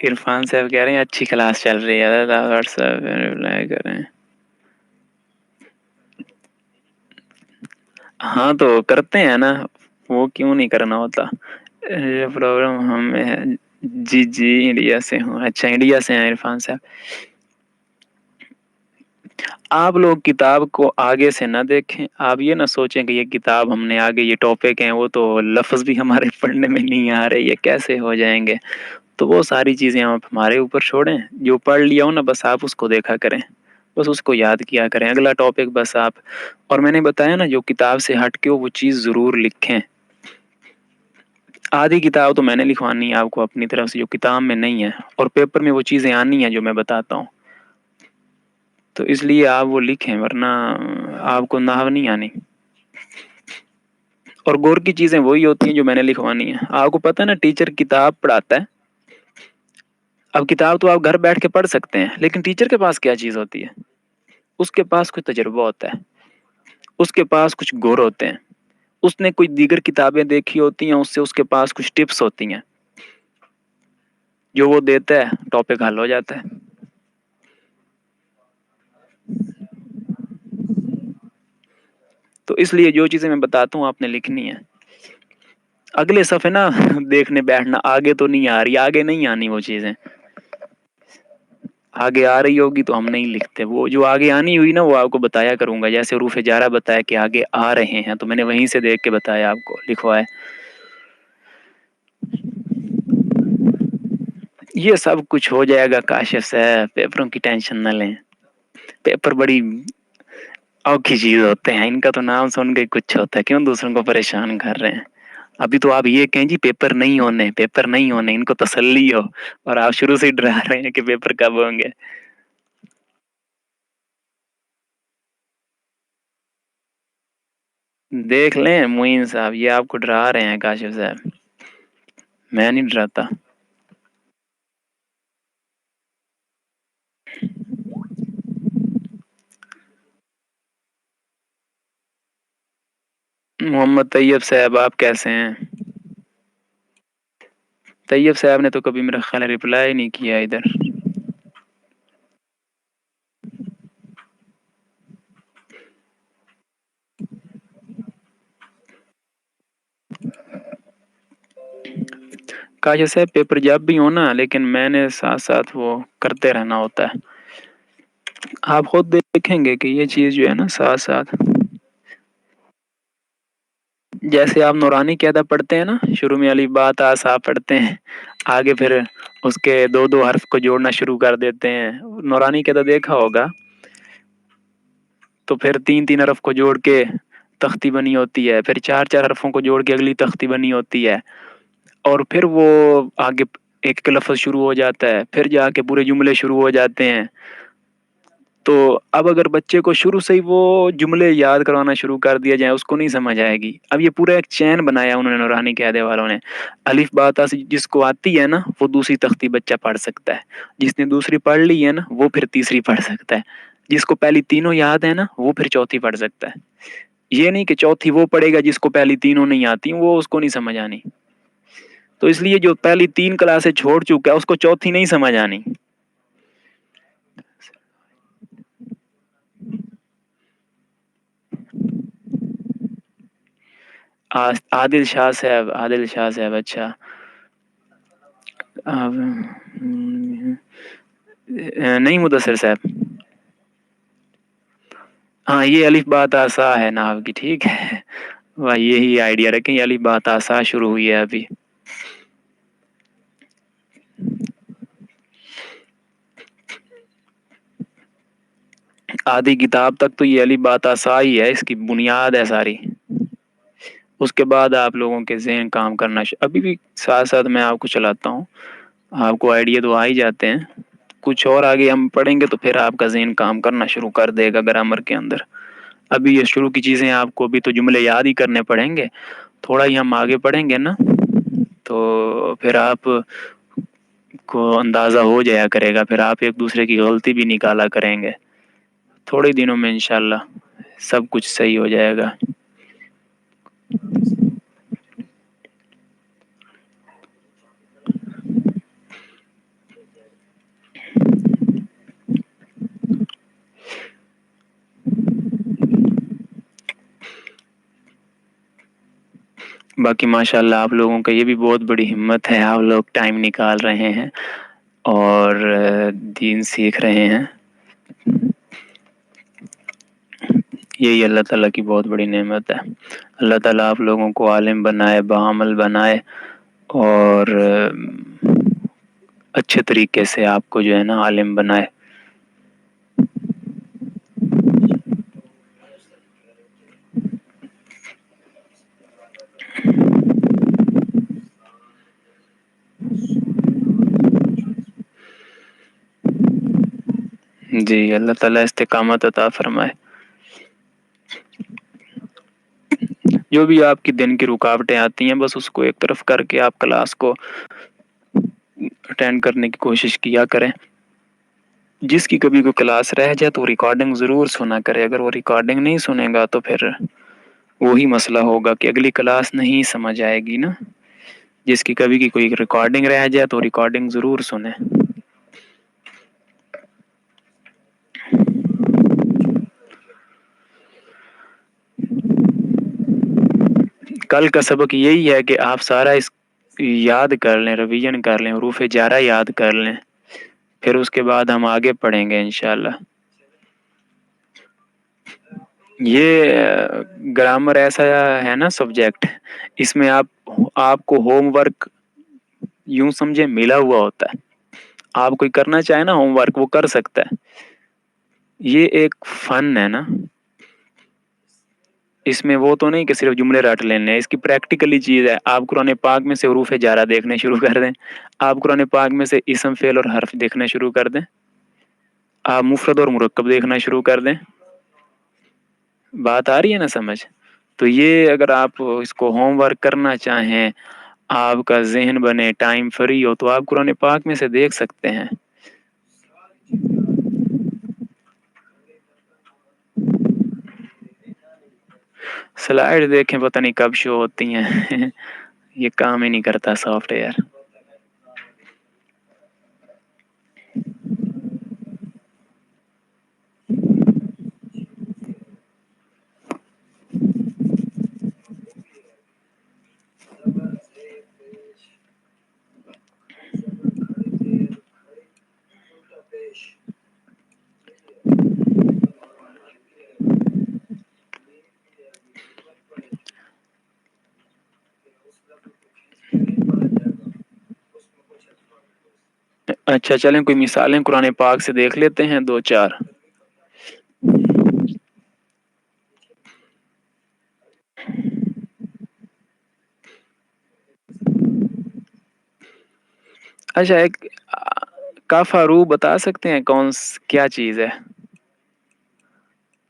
عرفان صاحب کہہ رہے ہیں اچھی کلاس چل رہی ہے، واٹس ایپ پہ رپلائی کریں. ہاں تو کرتے ہیں نا، وہ کیوں نہیں کرنا ہوتا. یہ پرابلم ہمیں ہے. جی جی انڈیا سے ہوں. اچھا انڈیا سے ہیں عرفان صاحب. آپ لوگ کتاب کو آگے سے نہ دیکھیں. آپ یہ نہ سوچیں کہ یہ کتاب ہم نے آگے یہ ٹاپک ہیں، وہ تو لفظ بھی ہمارے پڑھنے میں نہیں آ رہے، یہ کیسے ہو جائیں گے. تو وہ ساری چیزیں آپ ہمارے اوپر چھوڑیں. جو پڑھ لیا ہو نا بس آپ اس کو دیکھا کریں، بس اس کو یاد کیا کریں. اگلا ٹاپک بس آپ. اور میں نے بتایا نا جو کتاب سے ہٹ کے وہ چیز ضرور لکھیں. آدھی کتاب تو میں نے لکھوانی ہے آپ کو اپنی طرف سے جو کتاب میں نہیں ہے، اور پیپر میں وہ چیزیں آنی ہیں جو میں بتاتا ہوں. تو اس لیے آپ وہ لکھیں، ورنہ آپ کو نحو نہیں آنی. اور غور کی چیزیں وہی ہوتی ہیں جو میں نے لکھوانی ہے. آپ کو پتہ ہے نا ٹیچر کتاب پڑھاتا ہے. اب کتاب تو آپ گھر بیٹھ کے پڑھ سکتے ہیں، لیکن ٹیچر کے پاس کیا چیز ہوتی ہے؟ اس کے پاس کچھ تجربہ ہوتا ہے، اس کے پاس کچھ غور ہوتے ہیں، اس نے کوئی دیگر کتابیں دیکھی ہوتی ہیں، اس سے اس کے پاس کچھ ٹپس ہوتی ہیں جو وہ دیتا ہے، ٹاپک حل ہو جاتا ہے. تو اس لیے جو چیزیں میں بتاتا ہوں آپ نے لکھنی ہے. اگلے صفحے نا دیکھنے بیٹھنا، آگے تو نہیں آ رہی، آگے نہیں آنی وہ چیزیں. آگے آ رہی ہوگی تو ہم نہیں لکھتے. وہ جو آگے آنی ہوئی نا وہ آپ کو بتایا کروں گا. جیسے حروف جارہ بتایا کہ آگے آ رہے ہیں، تو میں نے وہیں سے دیکھ کے بتایا، آپ کو لکھوایا. یہ سب کچھ ہو جائے گا کاشف صاحب، پیپروں کی ٹینشن نہ لیں. پیپر بڑی اوکھی چیز ہوتے ہیں، ان کا تو نام سن کے کچھ ہوتا ہے. کیوں دوسروں کو پریشان کر رہے ہیں؟ ابھی تو آپ یہ کہیں جی پیپر نہیں ہونے، پیپر نہیں ہونے، ان کو تسلی ہو. اور آپ شروع سے ہی ڈرا رہے ہیں کہ پیپر کب ہوں گے. دیکھ لیں معین صاحب، یہ آپ کو ڈرا رہے ہیں کاشف صاحب، میں نہیں ڈراتا. محمد طیب صاحب آپ کیسے ہیں؟ طیب صاحب نے تو کبھی میرا خیال رپلائی نہیں کیا ادھر. کاشف صاحب پیپر جب بھی ہونا، لیکن میں نے ساتھ ساتھ وہ کرتے رہنا ہوتا ہے. آپ خود دیکھیں گے کہ یہ چیز جو ہے نا ساتھ ساتھ، جیسے آپ نورانی قاعدہ پڑھتے ہیں نا، شروع میں علی بات آسا پڑھتے ہیں، آگے پھر اس کے دو دو حرف کو جوڑنا شروع کر دیتے ہیں. نورانی کے تو دیکھا ہوگا. تو پھر تین تین حرف کو جوڑ کے تختی بنی ہوتی ہے, پھر چار چار حرفوں کو جوڑ کے اگلی تختی بنی ہوتی ہے, اور پھر وہ آگے ایک لفظ شروع ہو جاتا ہے, پھر جا کے پورے جملے شروع ہو جاتے ہیں. تو اب اگر بچے کو شروع سے ہی وہ جملے یاد کروانا شروع کر دیا جائے, اس کو نہیں سمجھ آئے گی. اب یہ پورا ایک چین بنایا انہوں نے نورانی قاعدے والوں نے. الف با تا سے جس کو آتی ہے نا وہ دوسری تختی بچہ پڑھ سکتا ہے, جس نے دوسری پڑھ لی ہے نا وہ پھر تیسری پڑھ سکتا ہے, جس کو پہلی تینوں یاد ہے نا وہ پھر چوتھی پڑھ سکتا ہے. یہ نہیں کہ چوتھی وہ پڑھے گا جس کو پہلی تینوں نہیں آتی, وہ اس کو نہیں سمجھ آنی. تو اس لیے جو پہلی تین کلاسیں چھوڑ چکا ہے اس کو چوتھی نہیں سمجھ آنی. عادل شاہ صاحب, عادل شاہ صاحب, اچھا. نہیں مدثر صاحب. ہاں یہ الف با تا سا ہے ناو کی, ٹھیک ہے. واہ یہی آئیڈیا رکھیں, یہ الف با تا سا شروع ہوئی ہے ابھی. آدھی کتاب تک تو یہ الف با تا سا ہی ہے, اس کی بنیاد ہے ساری. اس کے بعد آپ لوگوں کے ذہن کام کرنا ابھی بھی ساتھ ساتھ میں آپ کو چلاتا ہوں, آپ کو آئیڈیا تو آ ہی جاتے ہیں. کچھ اور آگے ہم پڑھیں گے تو پھر آپ کا ذہن کام کرنا شروع کر دے گا گرامر کے اندر. ابھی یہ شروع کی چیزیں آپ کو بھی تو جملے یاد ہی کرنے پڑیں گے. تھوڑا ہی ہم آگے پڑھیں گے نا تو پھر آپ کو اندازہ ہو جایا کرے گا, پھر آپ ایک دوسرے کی غلطی بھی نکالا کریں گے. تھوڑے دنوں میں انشاءاللہ سب کچھ صحیح ہو جائے گا. باقی ماشاءاللہ آپ لوگوں کا یہ بھی بہت بڑی ہمت ہے, آپ لوگ ٹائم نکال رہے ہیں اور دین سیکھ رہے ہیں. یہی اللہ تعالیٰ کی بہت بڑی نعمت ہے. اللہ تعالیٰ آپ لوگوں کو عالم بنائے, بعمل بنائے, اور اچھے طریقے سے آپ کو جو ہے نا عالم بنائے. جی اللہ تعالیٰ استقامت عطا فرمائے. جو بھی آپ کی دن کی رکاوٹیں آتی ہیں بس اس کو ایک طرف کر کے آپ کلاس کو اٹینڈ کرنے کی کوشش کیا کریں. جس کی کبھی کوئی کلاس رہ جائے تو وہ ریکارڈنگ ضرور سنا کرے. اگر وہ ریکارڈنگ نہیں سنے گا تو پھر وہی مسئلہ ہوگا کہ اگلی کلاس نہیں سمجھ آئے گی نا. جس کی کبھی کی کوئی ریکارڈنگ رہ جائے تو ریکارڈنگ ضرور سنیں. کل کا سبق یہی ہے کہ آپ سارا اس یاد کر لیں, ریویژن کر لیں, حروف جارہ یاد کر لیں, پھر اس کے بعد ہم آگے پڑھیں گے انشاءاللہ. یہ گرامر ایسا ہے نا سبجیکٹ, اس میں آپ کو ہوم ورک یوں سمجھے ملا ہوا ہوتا ہے. آپ کوئی کرنا چاہے نا ہوم ورک وہ کر سکتا ہے. یہ ایک فن ہے نا, اس میں وہ تو نہیں کہ صرف جملے رٹ لینے, اس کی پریکٹیکلی چیز ہے. آپ قرآن پاک میں سے حروف جارہ دیکھنے شروع کر دیں, آپ قرآن پاک میں سے اسم فعل اور حرف دیکھنا شروع کر دیں, آپ مفرد اور مرکب دیکھنا شروع کر دیں. بات آ رہی ہے نا سمجھ؟ تو یہ اگر آپ اس کو ہوم ورک کرنا چاہیں, آپ کا ذہن بنے, ٹائم فری ہو, تو آپ قرآن پاک میں سے دیکھ سکتے ہیں. سلائڈ دیکھیں پتہ نہیں کب شو ہوتی ہیں. یہ کام ہی نہیں کرتا سافٹ ویئر. اچھا چلیں کوئی مثالیں قرآن پاک سے دیکھ لیتے ہیں دو چار. اچھا ایک کفارو بتا سکتے ہیں کیا چیز ہے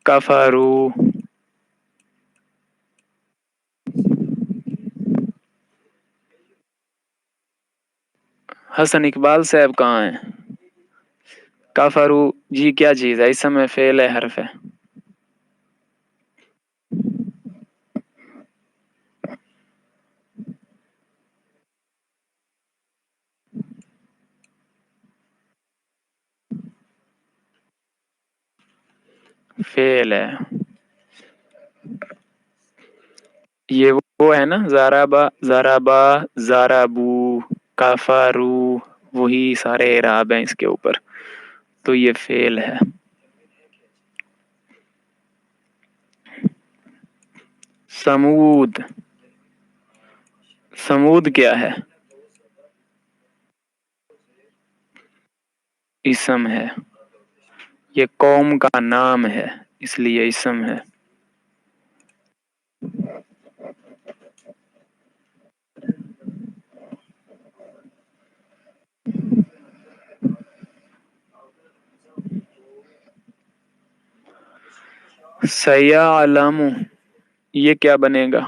کفارو؟ حسن اقبال صاحب کہاں ہیں؟ کفارو جی کیا چیز ہے؟ اس میں فعل ہے حرف ہے. فعل ہے. یہ وہ ہے نا زارابا زارابا زارابو کافارو، وہی سارے اعراب ہیں اس کے اوپر، تو یہ فعل ہے. سمود، سمود کیا ہے؟ اسم ہے. یہ قوم کا نام ہے اس لیے اسم ہے. سیعلم، یہ کیا بنے گا؟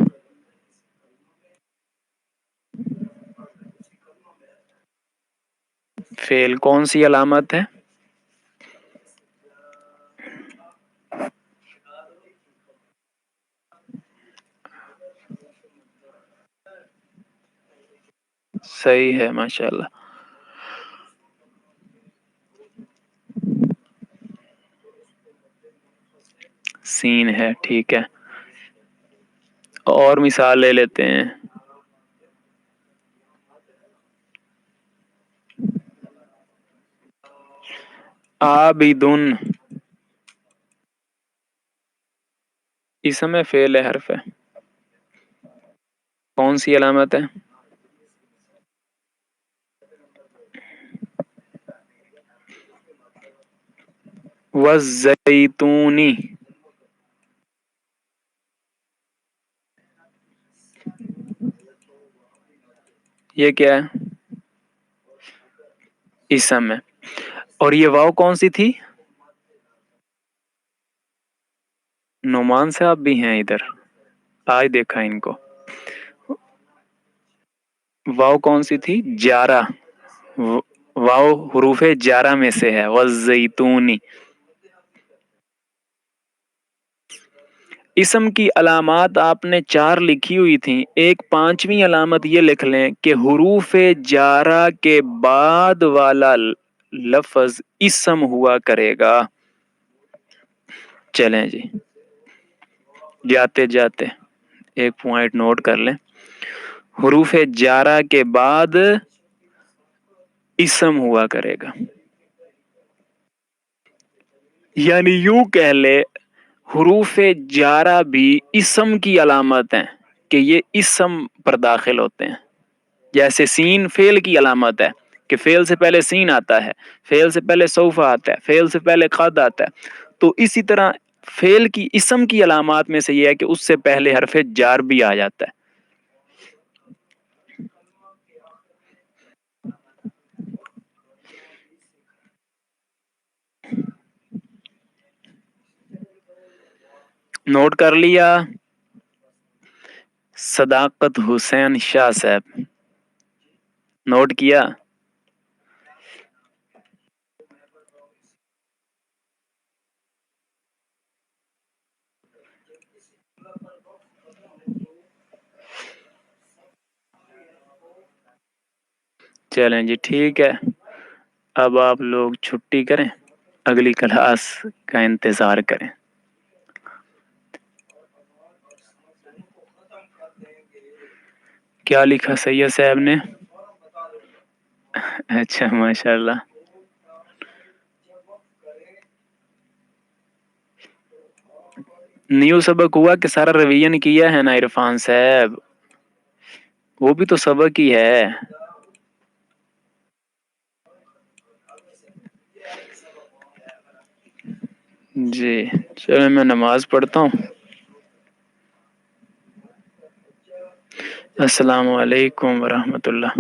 فعل کون سی علامت ہے؟ صحیح ہے ماشاء اللہ. سین ہے ٹھیک ہے. اور مثال لے لیتے ہیں. عابدن، اسم ہے فعل ہے حرف ہے؟ کون سی علامت ہے؟ والزیتونی، یہ کیا ہے؟ اسم ہے. اور یہ واو کون سی تھی؟ نعمان صاحب بھی ہیں ادھر، آج دیکھا ان کو. واو کون سی تھی؟ جارہ. واو حروف جارہ میں سے ہے. والزیتونی. اسم کی علامات آپ نے چار لکھی ہوئی تھیں، ایک پانچویں علامت یہ لکھ لیں کہ حروف جارہ کے بعد والا لفظ اسم ہوا کرے گا. چلیں جی جاتے جاتے ایک پوائنٹ نوٹ کر لیں. حروف جارہ کے بعد اسم ہوا کرے گا، یعنی یوں کہہ لے حروف جارہ بھی اسم کی علامت ہیں کہ یہ اسم پر داخل ہوتے ہیں. جیسے سین فعل کی علامت ہے کہ فعل سے پہلے سین آتا ہے، فعل سے پہلے سوف آتا ہے، فعل سے پہلے قد آتا ہے. تو اسی طرح فعل کی اسم کی علامات میں سے یہ ہے کہ اس سے پہلے حرف جار بھی آ جاتا ہے. نوٹ کر لیا؟ صداقت حسین شاہ صاحب نوٹ کیا؟ چلیں جی ٹھیک ہے. اب آپ لوگ چھٹی کریں، اگلی کلاس کا انتظار کریں. کیا لکھا سید صاحب نے؟ اچھا ماشاء اللہ. نیو سبق ہوا کہ سارا ریویژن کیا ہے نا عرفان صاحب؟ وہ بھی تو سبق ہی ہے. جی چلو میں نماز پڑھتا ہوں. السلام علیکم ورحمۃ اللہ.